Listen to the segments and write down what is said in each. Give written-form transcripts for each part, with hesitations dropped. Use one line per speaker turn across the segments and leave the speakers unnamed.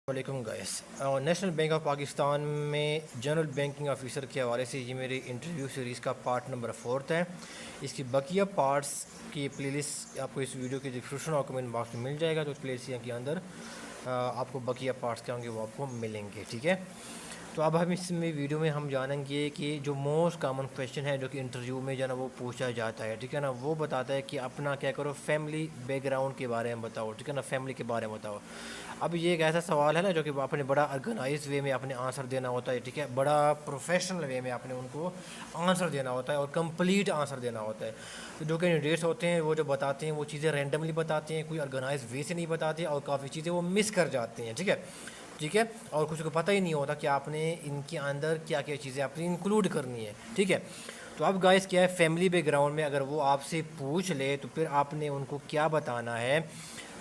وعلیکم guys. National bank of Pakistan میں general banking officer کے حوالے سے یہ میری انٹرویو سیریز کا پارٹ نمبر 4 ہے. اس کی بقیہ پارٹس کی پلے لسٹ آپ کو اس ویڈیو کے ڈسکرپشن اور کمنٹ باکس میں مل جائے گا. تو اس پلے لسٹ کے اندر آپ کو بقیہ پارٹس کیا ہوں گے وہ آپ کو ملیں گے. ٹھیک ہے, تو اب ہم اس میں ویڈیو میں ہم جانیں گے کہ جو موسٹ کامن کویشچن ہے جو کہ انٹرویو میں جو ہے نا وہ پوچھا جاتا ہے. ٹھیک ہے نا, وہ بتاتا ہے کہ اپنا کیا کرو فیملی بیک گراؤنڈ کے بارے میں بتاؤ. ٹھیک ہے نا, فیملی کے بارے میں بتاؤ. اب یہ ایک ایسا سوال ہے نا جو کہ آپ نے بڑا آرگنائز وے میں اپنے آنسر دینا ہوتا ہے. ٹھیک ہے, بڑا پروفیشنل وے میں آپ نے ان کو آنسر دینا ہوتا ہے اور کمپلیٹ آنسر دینا ہوتا ہے. تو جو کینڈیڈیٹس ہوتے ہیں وہ جو بتاتے ہیں وہ چیزیں رینڈملی بتاتے ہیں, کوئی آرگنائز وے سے نہیں بتاتے اور کافی چیزیں وہ مس کر جاتے ہیں. ٹھیک ہے, اور کچھ کو پتہ ہی نہیں ہوتا کہ آپ نے ان کے اندر کیا کیا چیزیں اپنی انکلوڈ کرنی ہے. ٹھیک ہے, تو اب گائز کیا ہے, فیملی بیک گراؤنڈ میں اگر وہ آپ سے پوچھ لے تو پھر آپ نے ان کو کیا بتانا ہے.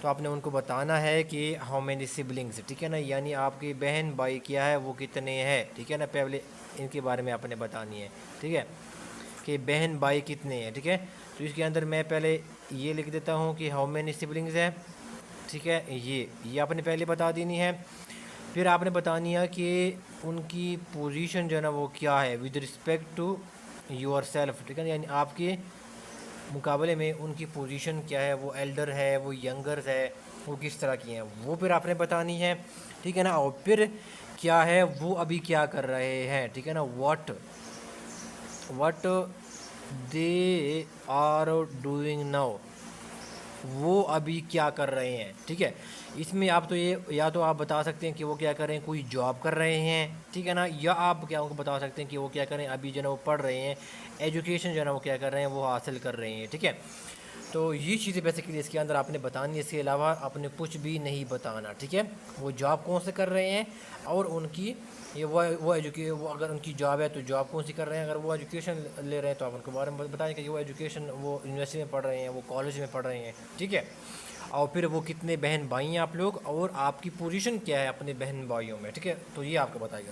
تو آپ نے ان کو بتانا ہے کہ ہاؤ مینی سبلنگس. ٹھیک ہے نا, یعنی آپ کی بہن بھائی کیا ہے وہ کتنے ہیں. ٹھیک ہے نا, پہلے ان کے بارے میں آپ نے بتانی ہے. ٹھیک ہے, کہ بہن بھائی کتنے ہیں. ٹھیک ہے, تو اس کے اندر میں پہلے یہ لکھ دیتا ہوں کہ ہاؤ مینی سبلنگس ہے. ٹھیک ہے, یہ آپ نے پہلے بتا دینی ہے. پھر آپ نے بتانی ہے کہ ان کی پوزیشن جو ہے نا وہ کیا ہے with respect to your self. ٹھیک ہے, یعنی آپ کے مقابلے میں ان کی پوزیشن کیا ہے, وہ ایلڈر ہے, وہ ینگرز ہے, وہ کس طرح کی ہیں, وہ پھر آپ نے بتانی ہے. ٹھیک ہے نا, اور پھر کیا ہے وہ ابھی کیا کر رہے ہیں. ٹھیک ہے نا, what they are doing now, وہ ابھی کیا کر رہے ہیں. ٹھیک ہے, اس میں آپ تو یہ یا تو آپ بتا سکتے ہیں کہ وہ کیا کر رہے ہیں, کوئی جاب کر رہے ہیں. ٹھیک ہے نا, یا آپ کیا بتا سکتے ہیں کہ وہ کیا کریں ابھی جو ہے نا وہ پڑھ رہے ہیں, ایجوکیشن جو ہے نا وہ کیا کر رہے ہیں وہ حاصل کر رہے ہیں. ٹھیک ہے, تو یہ چیزیں بیسیکلی اس کے اندر آپ نے بتانی ہے. اس کے علاوہ آپ نے کچھ بھی نہیں بتانا. ٹھیک ہے, وہ جاب کون سے کر رہے ہیں اور ان کی یہ وہ اگر ان کی جاب ہے تو جاب کون سی کر رہے ہیں. اگر وہ ایجوکیشن لے رہے ہیں تو آپ ان کے بارے میں بتائیں کہ وہ ایجوکیشن وہ یونیورسٹی میں پڑھ رہے ہیں, وہ کالج میں پڑھ رہے ہیں. ٹھیک ہے, اور پھر وہ کتنے بہن بھائی ہیں آپ لوگ, اور آپ کی پوزیشن کیا ہے اپنے بہن بھائیوں میں. ٹھیک ہے, تو یہ آپ کو بتائے گا.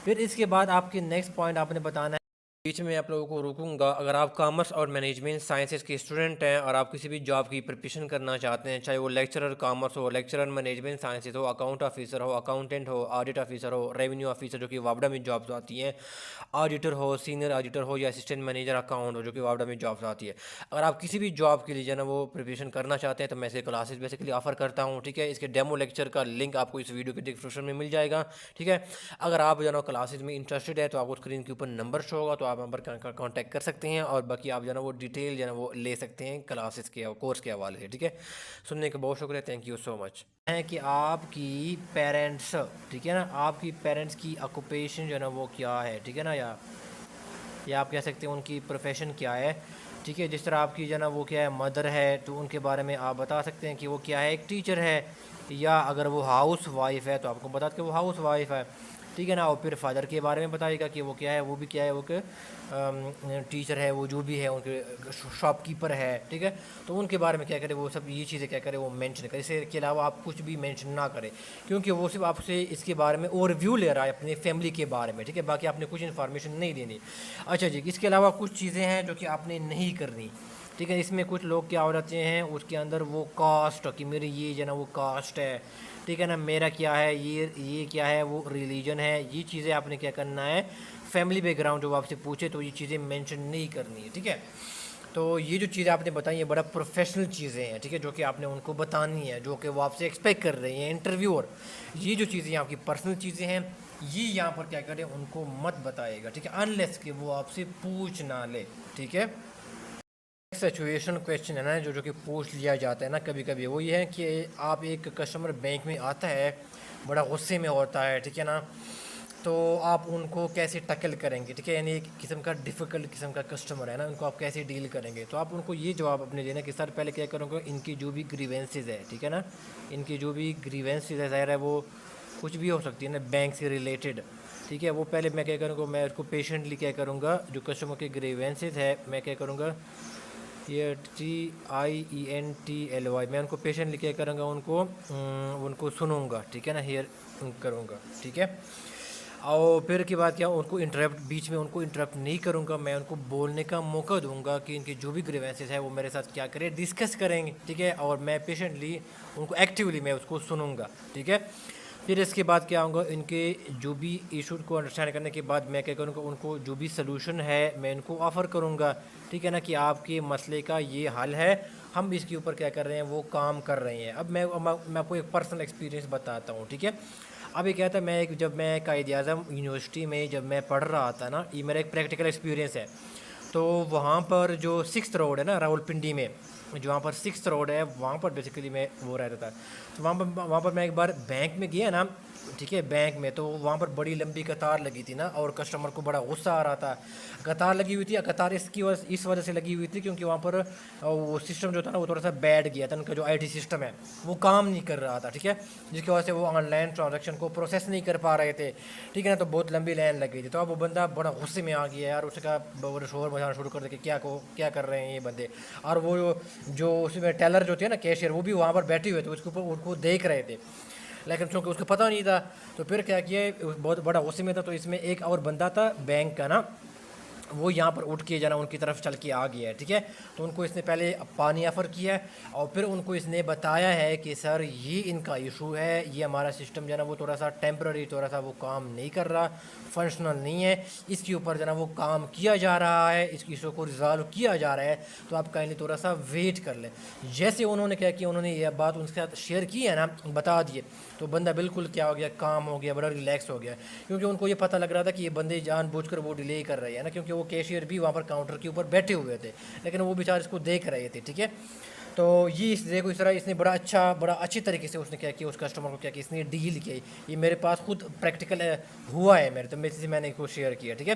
پھر اس کے بعد آپ کے نیکسٹ پوائنٹ آپ نے بتانا ہے. بیچ میں آپ لوگوں کو روکوں گا. اگر آپ کامرس اور مینجمنٹ سائنسز کے اسٹوڈنٹ ہیں اور آپ کسی بھی جاب کی پریپریشن کرنا چاہتے ہیں, چاہے وہ لیکچرر کامرس ہو, لیکچرر مینجمنٹ سائنسز ہو, اکاؤنٹ آفیسر ہو, اکاؤنٹنٹ ہو, آڈٹ آفیسر ہو, ریونیو آفیسر جو کہ واپڈا میں جابس آتی ہیں, آڈیٹر ہو, سینئر آڈیٹر ہو, یا اسسٹنٹ مینیجر اکاؤنٹ ہو جو کہ واپڈا میں جابس آتی ہے. اگر آپ کسی بھی جاب کے لیے جو ہے نا وہ پریپریشن کرنا چاہتے ہیں تو میں سے کلاسز بیسیکلی آفر کرتا ہوں. ٹھیک ہے, اس کے ڈیمو لیکچر کا لنک آپ کو اس ویڈیو کے ڈسکرپشن میں مل جائے گا. ٹھیک ہے, اگر آپ جو ہے نا کلاسز میں انٹرسٹڈ ہے تو آپ کو اسکرین کے اوپر نمبر شو ہوگا, تو آپ نمبر کانٹیکٹ کر سکتے ہیں, اور باقی آپ جو ہے نا وہ ڈیٹیل جو ہے نا وہ لے سکتے ہیں کلاسز کے کورس کے حوالے سے. ٹھیک ہے, سننے کا بہت شکریہ, تھینک یو سو مچ. ہے کہ آپ کی پیرنٹس, ٹھیک ہے نا, آپ کی پیرنٹس کی آکوپیشن جو ہے نا وہ کیا ہے. ٹھیک ہے نا, یا آپ کہہ سکتے ہیں ان کی پروفیشن کیا ہے. ٹھیک ہے, جس طرح آپ کی جو ہے نا وہ کیا ہے مدر ہے تو ان کے بارے میں آپ بتا سکتے ہیں کہ وہ کیا ہے, ایک ٹیچر ہے, یا اگر وہ ہاؤس وائف ہے تو آپ کو بتا کہ وہ ہاؤس وائف ہے. ٹھیک ہے نا, اور پھر فادر کے بارے میں بتائے گا کہ وہ کیا ہے, وہ بھی کیا ہے, وہ کہ ٹیچر ہے, وہ جو بھی ہے ان کے شاپ کیپر ہے. ٹھیک ہے, تو ان کے بارے میں کیا کرے, وہ سب یہ چیزیں کیا کرے وہ مینشن کرے. اس کے علاوہ آپ کچھ بھی مینشن نہ کریں, کیونکہ وہ صرف آپ سے اس کے بارے میں اوور ویو لے رہا ہے اپنے فیملی کے بارے میں. ٹھیک ہے, باقی آپ نے کچھ انفارمیشن نہیں دینی. اچھا جی, اس کے علاوہ کچھ چیزیں ہیں جو کہ آپ نے نہیں کرنی. ٹھیک ہے, اس میں کچھ لوگ کیا ہو جاتے ہیں اس کے اندر وہ کاسٹ, کہ میری یہ جو ہے نا وہ کاسٹ ہے. ٹھیک ہے نا, میرا کیا ہے, یہ کیا ہے, وہ ریلیجن ہے. یہ چیزیں آپ نے کیا کرنا ہے, فیملی بیک گراؤنڈ جو آپ سے پوچھے تو یہ چیزیں مینشن نہیں کرنی ہے. ٹھیک ہے, تو یہ جو چیزیں آپ نے بتائی یہ بڑا پروفیشنل چیزیں ہیں. ٹھیک ہے, جو کہ آپ نے ان کو بتانی ہے, جو کہ وہ آپ سے ایکسپیکٹ کر رہے ہیں انٹرویور. یہ جو چیزیں آپ کی پرسنل چیزیں ہیں یہ یہاں پر کیا کریں ان کو مت بتائے گا. ٹھیک ہے, انلیس کہ وہ آپ سے پوچھ نہ لے. ٹھیک ہے, سچویشن کویشچن ہے نا جو کہ پوچھ لیا جاتا ہے نا کبھی کبھی, وہ یہ ہے کہ آپ ایک کسٹمر بینک میں آتا ہے, بڑا غصے میں ہوتا ہے. ٹھیک ہے نا, تو آپ ان کو کیسے ٹیکل کریں گے. ٹھیک ہے, یعنی ایک قسم کا ڈیفیکلٹ قسم کا کسٹمر ہے نا, ان کو آپ کیسے ڈیل کریں گے. تو آپ ان کو یہ جواب اپنے دینا کہ سر پہلے کیا کروں گا, ان کی جو بھی گریوینسز ہے. ٹھیک ہے نا, ان کی جو بھی گریوینسز ہے ظاہر ہے وہ کچھ بھی ہو سکتی ہے نا بینک سے ریلیٹڈ. ٹھیک ہے, وہ پہلے میں کیا کروں گا, میں اس کو پیشنٹلی کیا کروں گا, جو کسٹمر کے گریوینسز ہے میں کیا کروں گا, یہ TIENTLY, میں ان کو پیشنٹلی کیا کروں گا, ان کو سنوں گا. ٹھیک ہے نا, ہیئر کروں گا. ٹھیک ہے, اور پھر کے بعد کیا ان کو بیچ میں ان کو انٹرپٹ نہیں کروں گا, میں ان کو بولنے کا موقع دوں گا کہ ان کی جو بھی گریوینسز ہے وہ میرے ساتھ کیا کرے, ڈسکس کریں گے. ٹھیک ہے, اور میں پیشنٹلی ان کو ایکٹیولی میں اس کو سنوں گا. ٹھیک ہے, پھر اس کے بعد کیا ہوں گا، ان کے جو بھی ایشو کو انڈرسٹینڈ کرنے کے بعد میں کیا کروں گا، ان کو جو بھی سلوشن ہے میں ان کو آفر کروں گا، ٹھیک ہے نا، کہ آپ کے مسئلے کا یہ حل ہے، ہم اس کے اوپر کیا کر رہے ہیں، وہ کام کر رہے ہیں۔ اب میں آپ کو ایک پرسنل ایکسپیرینس بتاتا ہوں، ٹھیک ہے۔ اب یہ کیا تھا، جب میں قائد اعظم یونیورسٹی میں جب میں پڑھ رہا تھا نا، یہ میرا ایک پریکٹیکل ایکسپیرینس ہے۔ تو وہاں پر جو 6 روڈ ہے نا راول پنڈی میں، جو وہاں پر 6 روڈ ہے، وہاں پر بیسیکلی میں وہ رہتا تھا۔ تو وہاں پر میں ایک بار بینک میں گیا نا، ٹھیک ہے، بینک میں، تو وہاں پر بڑی لمبی قطار لگی تھی نا، اور کسٹمر کو بڑا غصہ آ رہا تھا۔ قطار لگی ہوئی تھی، قطار اس وجہ سے لگی ہوئی تھی کیونکہ وہاں پر وہ سسٹم جو تھا نا وہ تھوڑا سا بیٹھ گیا تھا، ان کا جو آئی ٹی سسٹم ہے وہ کام نہیں کر رہا تھا، ٹھیک ہے، جس کی وجہ سے وہ آن لائن ٹرانزیکشن کو پروسیس نہیں کر پا رہے تھے، ٹھیک ہے نا۔ تو بہت لمبی لائن لگ گئی تھی، تو اب وہ بندہ بڑا غصے میں آ گیا یار، اس کا شور مچانا شروع کر دے کہ کیا کر رہے ہیں یہ بندے، اور وہ جو اس میں ٹیلر جو تھے نا، کیشیئر، وہ بھی وہاں پر بیٹھے ہوئے تھے، اس کے اوپر ان کو دیکھ رہے تھے، لیکن چونکہ اس کو پتہ نہیں تھا، تو پھر کیا کیا، بہت بڑا غصے میں تھا، تو اس میں ایک اور بندہ تھا بینک کا نا، وہ یہاں پر اٹھ کے ان کی طرف چل کے آ گیا ہے، ٹھیک ہے۔ تو ان کو اس نے پہلے پانی آفر کیا ہے، اور پھر ان کو اس نے بتایا ہے کہ سر یہ ان کا ایشو ہے، یہ ہمارا سسٹم وہ تھوڑا سا ٹیمپرری، تھوڑا سا وہ کام نہیں کر رہا، فنکشنل نہیں ہے، اس کے اوپر وہ کام کیا جا رہا ہے، اس ایشو کو ریزالو کیا جا رہا ہے، تو آپ کائنڈلی تھوڑا سا ویٹ کر لیں۔ جیسے انہوں نے کیا کیا، انہوں نے یہ بات ان کے ساتھ شیئر کی ہے نا، بتا دیے، تو بندہ بالکل کیا ہو گیا، کام ہو گیا، بڑا ریلیکس ہو گیا، کیونکہ ان کو یہ پتہ لگ رہا تھا کہ یہ بندے جان بوجھ کر وہ ڈیلے کر رہے ہیں نا، کیونکہ وہ کیشیئر بھی وہاں پر کاؤنٹر کے اوپر بیٹھے ہوئے تھے، لیکن وہ بیچارے اس کو دیکھ رہے تھے، ٹھیک ہے۔ تو یہ دیکھو اس طرح اس نے بڑا اچھی طریقے سے اس نے کیا کیا، اس کسٹمر کو کیا کیا اس نے ڈیل کیا، یہ میرے پاس خود پریکٹیکل ہوا ہے میرے، تو میں نے اس کو شیئر کیا، ٹھیک ہے۔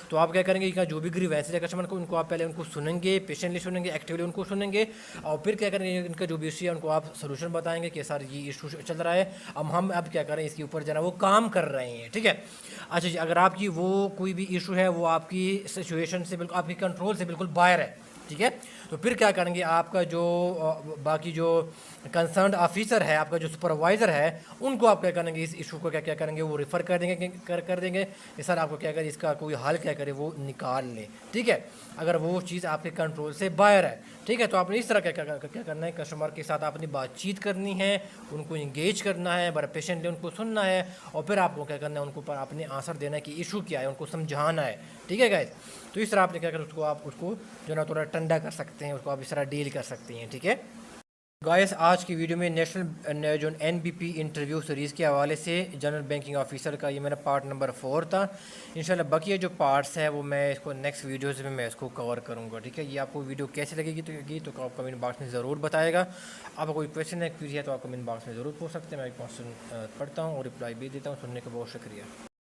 تو آپ کیا کریں گے کہ جو بھی گریوینس ہے کسٹمر کو، ان کو آپ پہلے ان کو سنیں گے، پیشنٹلی سنیں گے، ایکٹیولی ان کو سنیں گے، اور پھر کیا کریں گے، ان کا جو بھی ایشو ہے ان کو آپ سولوشن بتائیں گے کہ سر یہ ایشو چل رہا ہے، ہم اب کیا کریں، اس کے اوپر وہ کام کر رہے ہیں، ٹھیک ہے۔ اچھا جی، اگر آپ کی وہ کوئی بھی ایشو ہے، وہ آپ کی سچویشن سے بالکل، آپ کی کنٹرول سے بالکل باہر ہے، ٹھیک ہے، تو پھر کیا کریں گے، آپ کا جو باقی جو کنسرنڈ آفیسر ہے، آپ کا جو سپروائزر ہے، ان کو آپ کیا کریں گے، اس ایشو کو کیا کریں گے، وہ ریفر کر دیں گے کہ سر آپ کو کیا کرے، اس کا کوئی حل کیا کرے، وہ نکال لیں، ٹھیک ہے، اگر وہ چیز آپ کے کنٹرول سے باہر ہے، ٹھیک ہے۔ تو آپ نے اس طرح کیا کرنا ہے، کسٹمر کے ساتھ اپنی بات چیت کرنی ہے، ان کو انگیج کرنا ہے، بڑا پیشنٹلی ان کو سننا ہے، اور پھر آپ کو کیا کرنا ہے، ان کو اپنے آنسر دینا ہے کہ ایشو کیا ہے، ان کو سمجھانا ہے، ٹھیک ہے گائز۔ تو اس طرح آپ نے کیا کرنا، آپ اس کو تھوڑا ٹھنڈا کر سکتے ہیں، اس کو آپ اس طرح ڈیل کر سکتے ہیں، ٹھیک ہے گائز۔ آج کی ویڈیو میں نیشنل جو NBP انٹرویو سیریز کے حوالے سے جنرل بینکنگ آفیسر کا یہ میرا پارٹ نمبر 4 تھا۔ انشاءاللہ باقی جو پارٹس ہیں وہ میں اس کو نیکسٹ ویڈیوز میں اس کو کور کروں گا، ٹھیک ہے۔ یہ آپ کو ویڈیو کیسے لگے گی تو آپ کمنٹ باکس میں ضرور بتائے گا۔ آپ کو کوئی کویشچن ہے تو آپ کمنٹ باکس میں ضرور پوچھ سکتے ہیں، میں کویشچن پڑھتا ہوں اور رپلائی بھی دیتا ہوں۔ سننے کا بہت شکریہ۔